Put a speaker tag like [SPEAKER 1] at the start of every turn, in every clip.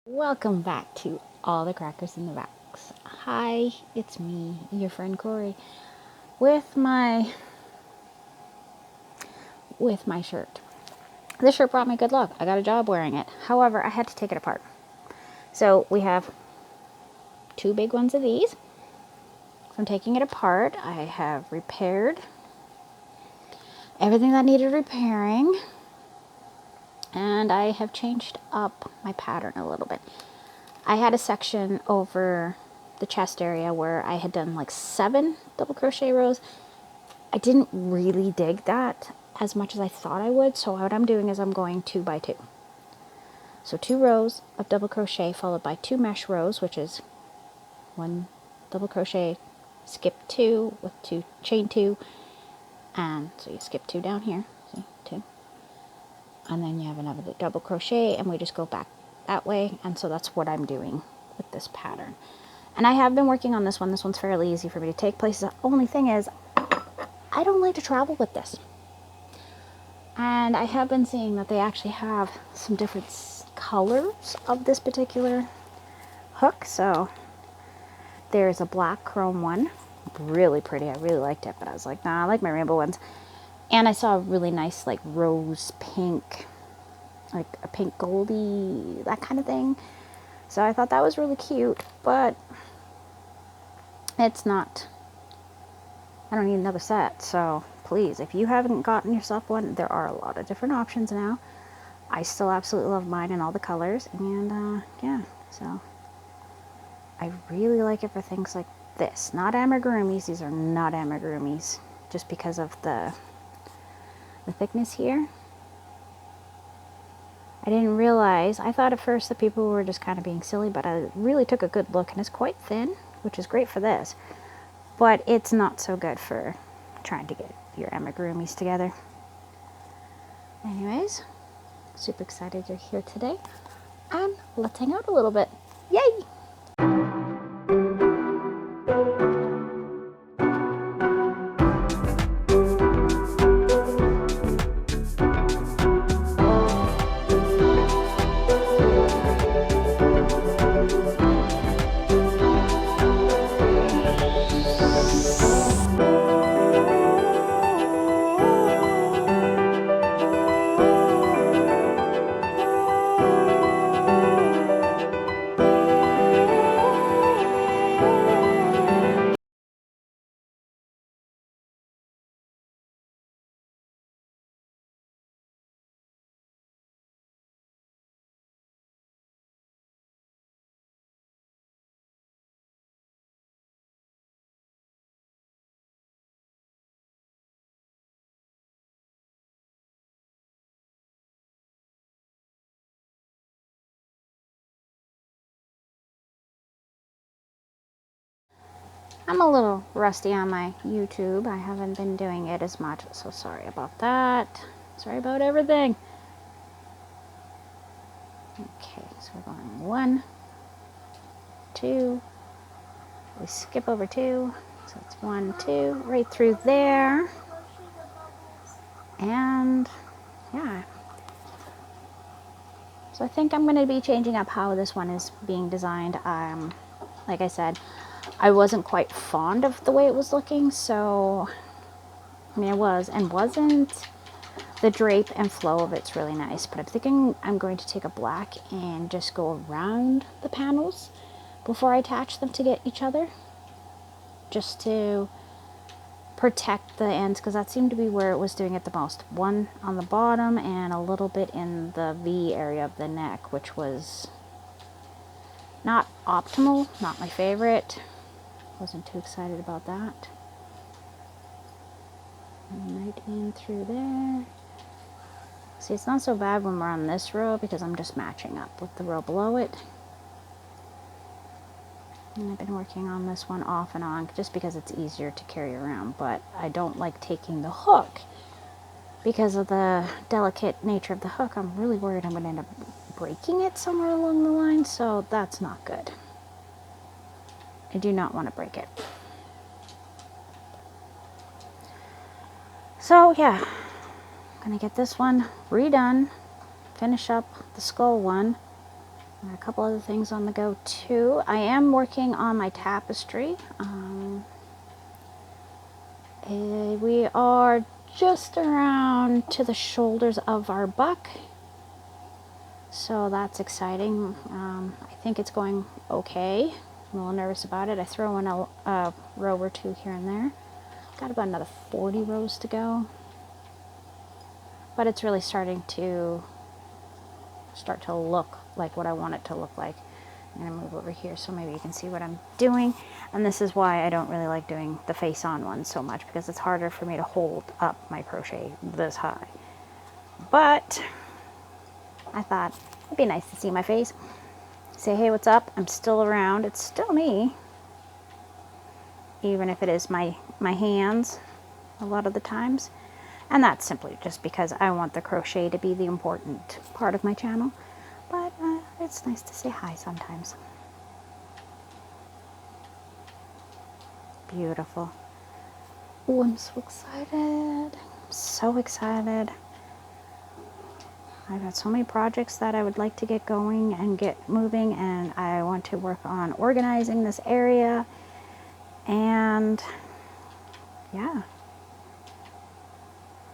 [SPEAKER 1] Welcome back to All the Crackers in the Box. Hi, it's me, your friend Corey, with my shirt. This shirt brought me good luck. I got a job wearing it. However, I had to take it apart. So we have two big ones of these. From taking it apart, I have repaired everything that needed repairing, and I have changed up my pattern a little bit. I had a section over the chest area where I had done like 7 double crochet rows. I didn't really dig that as much as I thought I would, so what I'm doing is I'm going 2 by 2. So 2 rows of double crochet followed by 2 mesh rows, which is 1 double crochet, skip 2 with 2 chain 2, and so you skip 2 down here, see, 2, and then you have another double crochet, and we just go back that way. And so that's what I'm doing with this pattern. And I have been working on this one. This one's fairly easy for me to take places. The only thing is I don't like to travel with this. And I have been seeing that they actually have some different colors of this particular hook. So there's a black chrome one, really pretty. I really liked it, but I was like, nah, I like my rainbow ones. And I saw a really nice like rose pink, like a pink goldie, that kind of thing. So I thought that was really cute, but it's not, I don't need another set. So please, if you haven't gotten yourself one, there are a lot of different options now. I still absolutely love mine in all the colors, and yeah, so I really like it for things like this. Not amigurumis. These are not amigurumis, just because of the thickness here. I didn't realize, I thought at first that people were just kind of being silly, but I really took a good look, and it's quite thin, which is great for this, but it's not so good for trying to get your amigurumis together. Anyways, super excited you're here today, and let's hang out a little bit. Yay! I'm a little rusty on my YouTube. I haven't been doing it as much, so sorry about that. Sorry about everything. Okay, so we're going 1, 2, we skip over 2, so it's 1, 2, right through there, and yeah. So I think I'm going to be changing up how this one is being designed. Like I said, I wasn't quite fond of the way it was looking, so I mean, it was and wasn't. The drape and flow of it's really nice, but I'm thinking I'm going to take a black and just go around the panels before I attach them to each other, just to protect the ends, because that seemed to be where it was doing it the most. One on the bottom and a little bit in the V area of the neck, which was not optimal, not my favorite. Wasn't too excited about that. And right in through there. See, it's not so bad when we're on this row because I'm just matching up with the row below it. And I've been working on this one off and on just because it's easier to carry around, but I don't like taking the hook because of the delicate nature of the hook. I'm really worried I'm going to end up breaking it somewhere along the line, so that's not good. I do not want to break it. So yeah, I'm going to get this one redone, finish up the skull one, A couple other things on the go too. I am working on my tapestry. We are just around to the shoulders of our buck, so that's exciting. I think it's going okay. I'm a little nervous about it. I throw in a row or two here and there. Got about another 40 rows to go, but it's really starting to look like what I want it to look like. I'm going to move over here so maybe you can see what I'm doing. And this is why I don't really like doing the face on ones so much, because it's harder for me to hold up my crochet this high. But I thought it'd be nice to see my face. Say, hey, what's up? I'm still around. It's still me. Even if it is my hands a lot of the times. And that's simply just because I want the crochet to be the important part of my channel. But it's nice to say hi sometimes. Beautiful. Oh, I'm so excited. I'm so excited. I've got so many projects that I would like to get going and get moving, and I want to work on organizing this area. And yeah,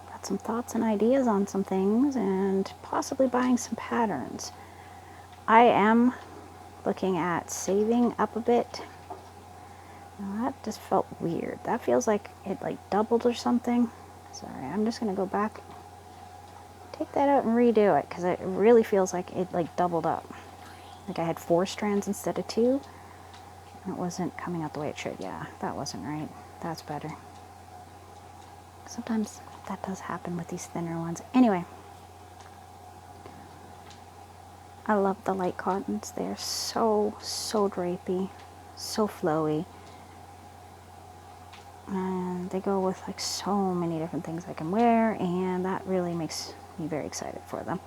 [SPEAKER 1] got some thoughts and ideas on some things, and possibly buying some patterns. I am looking at saving up a bit. Now that just felt weird. That feels like it like doubled or something. Sorry, I'm just gonna go back, take that out and redo it, because it really feels like it like doubled up. Like I had 4 strands instead of 2. It wasn't coming out the way it should. Yeah, that wasn't right. That's better. Sometimes that does happen with these thinner ones. Anyway, I love the light cottons. They're so drapey, so flowy. And they go with like so many different things I can wear, and that really makes me very excited for them.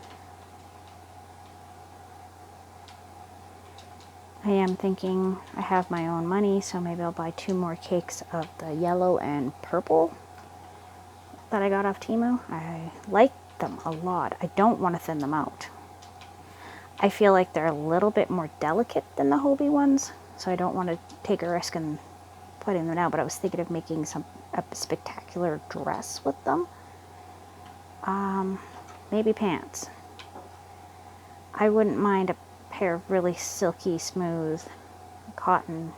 [SPEAKER 1] I am thinking I have my own money, so maybe I'll buy 2 more cakes of the yellow and purple that I got off Temu. I like them a lot. I don't want to thin them out. I feel like they're a little bit more delicate than the Hobbii ones, so I don't want to take a risk in putting them out, but I was thinking of making a spectacular dress with them. Maybe pants. I wouldn't mind a pair of really silky, smooth cotton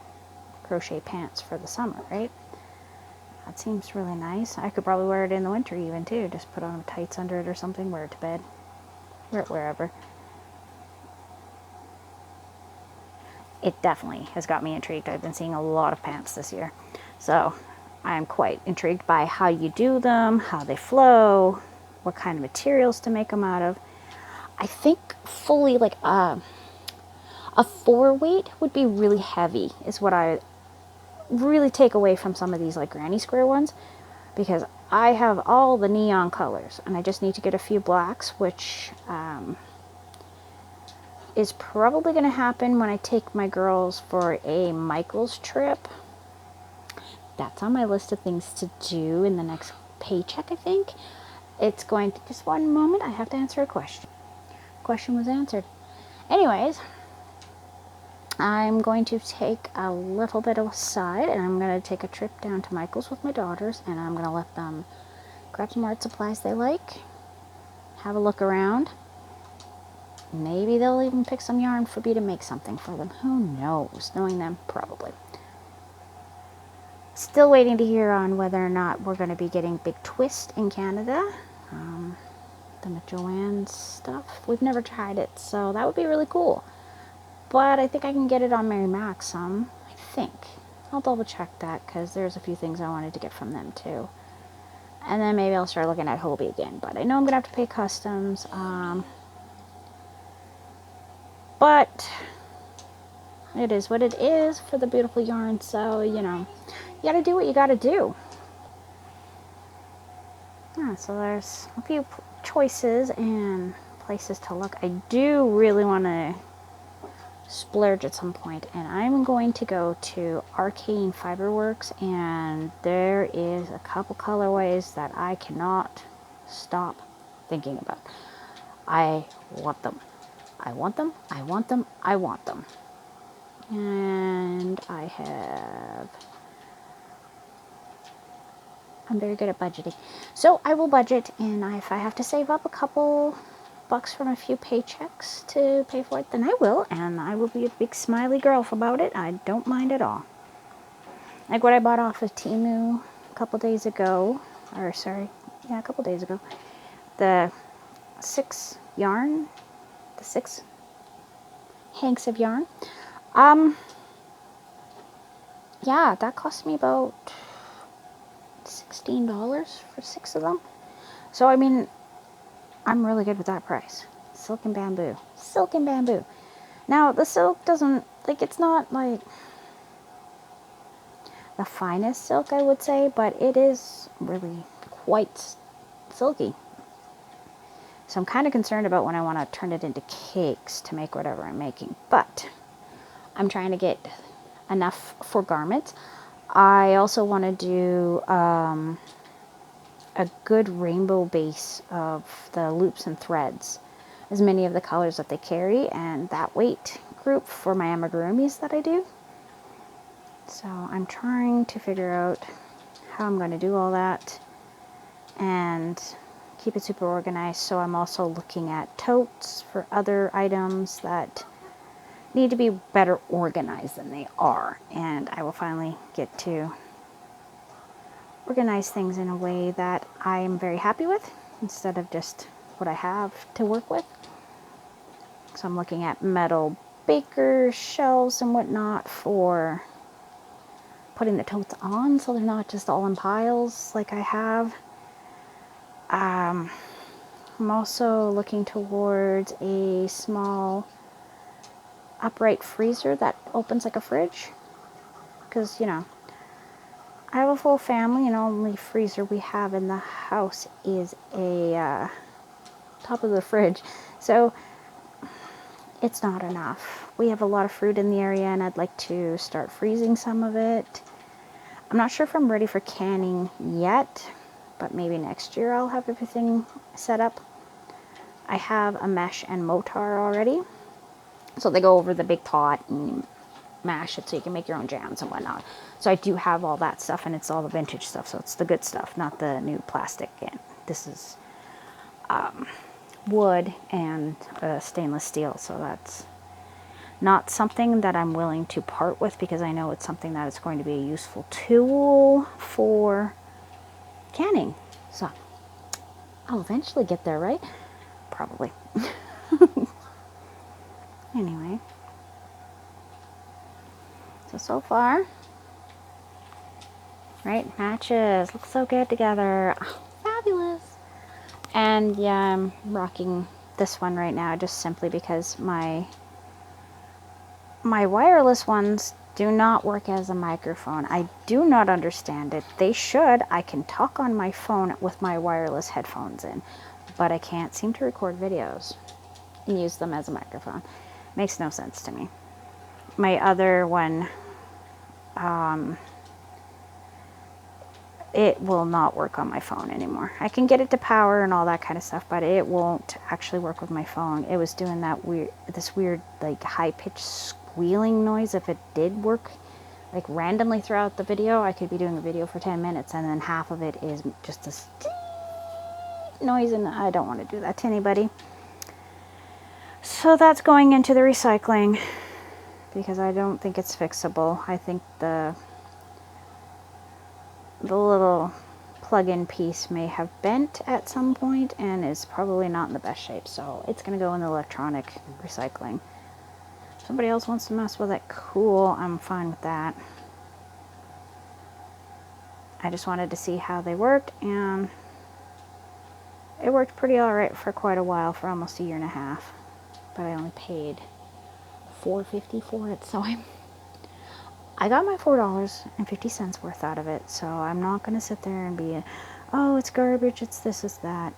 [SPEAKER 1] crochet pants for the summer, right? That seems really nice. I could probably wear it in the winter even too. Just put on tights under it or something, wear it to bed, wear it wherever. It definitely has got me intrigued. I've been seeing a lot of pants this year. So I'm quite intrigued by how you do them, how they flow, what kind of materials to make them out of. I think fully like a 4 weight would be really heavy, is what I really take away from some of these like granny square ones, because I have all the neon colors and I just need to get a few blacks, which is probably going to happen when I take my girls for a Michael's trip. That's on my list of things to do in the next paycheck, I think. It's going to, just one moment, I have to answer a question. Question was answered. Anyways, I'm going to take a little bit aside, and I'm going to take a trip down to Michael's with my daughters, and I'm going to let them grab some art supplies they like, have a look around. Maybe they'll even pick some yarn for me to make something for them. Who knows? Knowing them, probably. Still waiting to hear on whether or not we're going to be getting Big Twist in Canada. The Joanne stuff. We've never tried it, so that would be really cool. But I think I can get it on Mary Maxim. I think. I'll double check that, because there's a few things I wanted to get from them too. And then maybe I'll start looking at Hobbii again. But I know I'm going to have to pay customs. But it is what it is for the beautiful yarn. So, you know, you got to do what you got to do. Yeah, so there's a few choices and places to look. I do really want to splurge at some point, and I'm going to go to Arcane Fiberworks, and there is a couple colorways that I cannot stop thinking about. I want them. I want them, I want them, I want them. And I'm very good at budgeting. So I will budget, and if I have to save up a couple bucks from a few paychecks to pay for it, then I will, and I will be a big smiley girl about it. I don't mind at all. Like what I bought off of Temu a couple days ago, a couple days ago. The 6 hanks of yarn. Yeah, that cost me about $16 for 6 of them. So, I mean, I'm really good with that price. Silk and bamboo. Silk and bamboo. Now, the silk doesn't, like, it's not, like, the finest silk, I would say, but it is really quite silky. So I'm kind of concerned about when I want to turn it into cakes to make whatever I'm making. But I'm trying to get enough for garments. I also want to do a good rainbow base of the loops and threads, as many of the colors that they carry, and that weight group for my amigurumis that I do. So I'm trying to figure out how I'm going to do all that and keep it super organized. So I'm also looking at totes for other items that need to be better organized than they are, and I will finally get to organize things in a way that I am very happy with instead of just what I have to work with. So I'm looking at metal baker shelves and whatnot for putting the totes on, so they're not just all in piles like I have. I'm also looking towards a small upright freezer that opens like a fridge, because, you know, I have a full family and only freezer we have in the house is a top of the fridge, so it's not enough. We have a lot of fruit in the area and I'd like to start freezing some of it. I'm not sure if I'm ready for canning yet, but maybe next year I'll have everything set up. I have a mesh and Motar already, so they go over the big pot and mash it so you can make your own jams and whatnot. So I do have all that stuff, and it's all the vintage stuff, so it's the good stuff, not the new plastic. And this is wood and stainless steel, so that's not something that I'm willing to part with, because I know it's something that is going to be a useful tool for canning. So I'll eventually get there, right? Probably. Anyway, so far, right, matches look so good together. Oh, fabulous. And yeah, I'm rocking this one right now just simply because my wireless ones do not work as a microphone. I do not understand it. They should. I can talk on my phone with my wireless headphones in, but I can't seem to record videos and use them as a microphone. Makes no sense to me. My other one, it will not work on my phone anymore. I can get it to power and all that kind of stuff, but it won't actually work with my phone. It was doing that this weird like high-pitched squealing noise if it did work. Like randomly throughout the video, I could be doing a video for 10 minutes and then half of it is just this noise, and I don't want to do that to anybody. So that's going into the recycling because I don't think it's fixable. I think the little plug-in piece may have bent at some point and is probably not in the best shape, so it's going to go in the electronic recycling. If somebody else wants to mess with it, cool, I'm fine with that. I just wanted to see how they worked, and it worked pretty alright for quite a while, for almost a year and a half, but I only paid $4.50 for it, so I got my $4.50 worth out of it, so I'm not going to sit there and be, oh, it's garbage, it's this, it's that.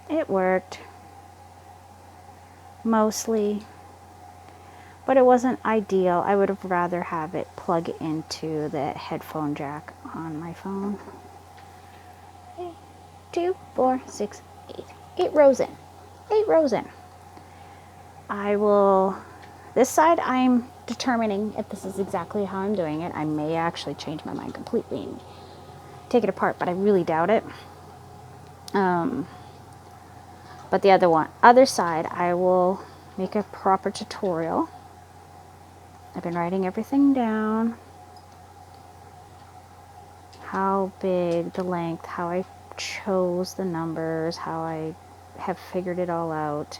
[SPEAKER 1] It worked. Mostly. But it wasn't ideal. I would have rather have it plug into the headphone jack on my phone. 2, 4, 6, 8. 8 rows in. 8 rows in. I will, this side I'm determining if this is exactly how I'm doing it. I may actually change my mind completely and take it apart, but I really doubt it. But the other side, I will make a proper tutorial. I've been writing everything down. How big, the length, how I chose the numbers, how I have figured it all out.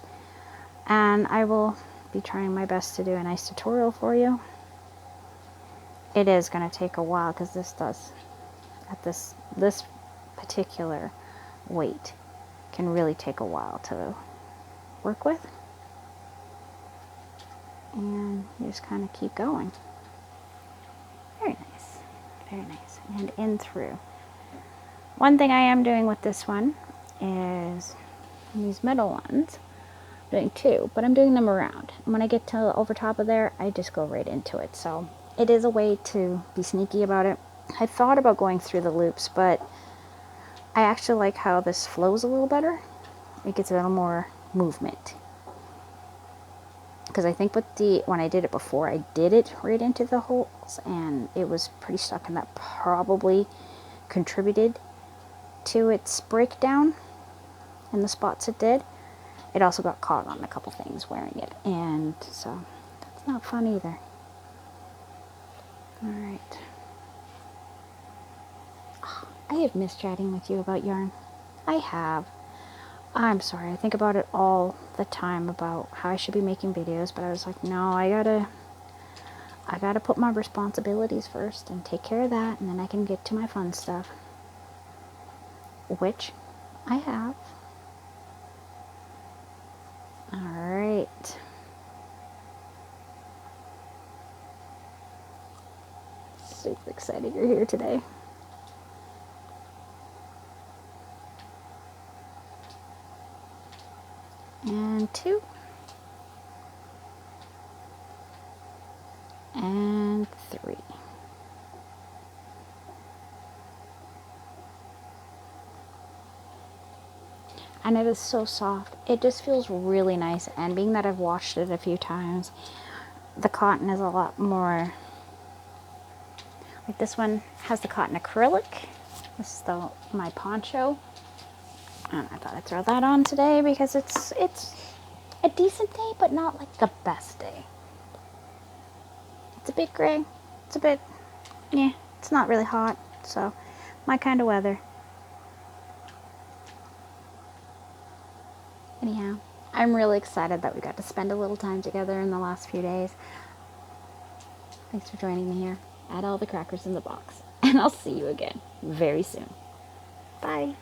[SPEAKER 1] And I will be trying my best to do a nice tutorial for you. It is going to take a while because this does, at this particular weight, can really take a while to work with. And you just kind of keep going. Very nice. Very nice. And in through. One thing I am doing with this one is these middle ones. I'm doing two, but I'm doing them around. And when I get to over top of there, I just go right into it. So it is a way to be sneaky about it. I thought about going through the loops, but I actually like how this flows a little better. It gets a little more movement. Because I think when I did it before, I did it right into the holes and it was pretty stuck, and that probably contributed to its breakdown in the spots it did. It also got caught on a couple things wearing it, and so that's not fun either. Alright. I have missed chatting with you about yarn. I have. I'm sorry, I think about it all the time about how I should be making videos, but I was like, no, I gotta put my responsibilities first and take care of that, and then I can get to my fun stuff. Which I have. Alright. Super excited you're here today. And 2. And 3. And it is so soft. It just feels really nice. And being that I've washed it a few times, the cotton is a lot more, like this one has the cotton acrylic. This is my poncho. And I thought I'd throw that on today because it's a decent day, but not like the best day. It's a bit gray. It's a bit, yeah, it's not really hot. So, my kind of weather. Anyhow, I'm really excited that we got to spend a little time together in the last few days. Thanks for joining me here. Add all the crackers in the box. And I'll see you again very soon. Bye.